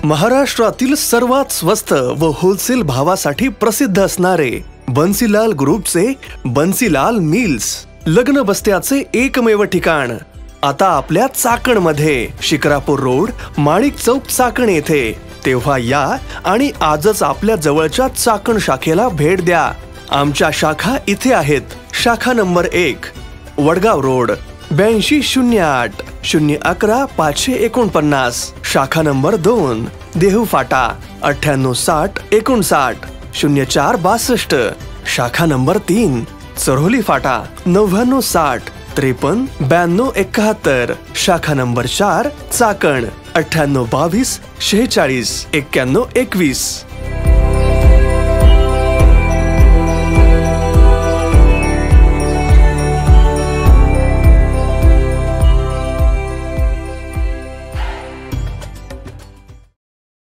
महाराष्ट्रातील सर्वात स्वस्त व होलसेल भावासाठी प्रसिद्ध असणारे बन्सीलाल ग्रुपचे बन्सीलाल मिल्स लग्न बस्त्याचे एकमेव ठिकाण आता आपल्या चाकणमध्ये, शिक्रापूर रोड, माणिक चौक, चाकण येथे। तेव्हा या आणि आजच आपल्या जवळच्या चाकण शाखेला भेट द्या। आमच्या शाखा इथे आहेत। शाखा नंबर 1 वडगाव रोड 8208 011 549। शाखा नंबर 2 देहू फाटा 9860 59 0462। शाखा नंबर 3 चरोली फाटा 9960 53 92 71। शाखा नंबर 4 चाकण 9822 46 91 21।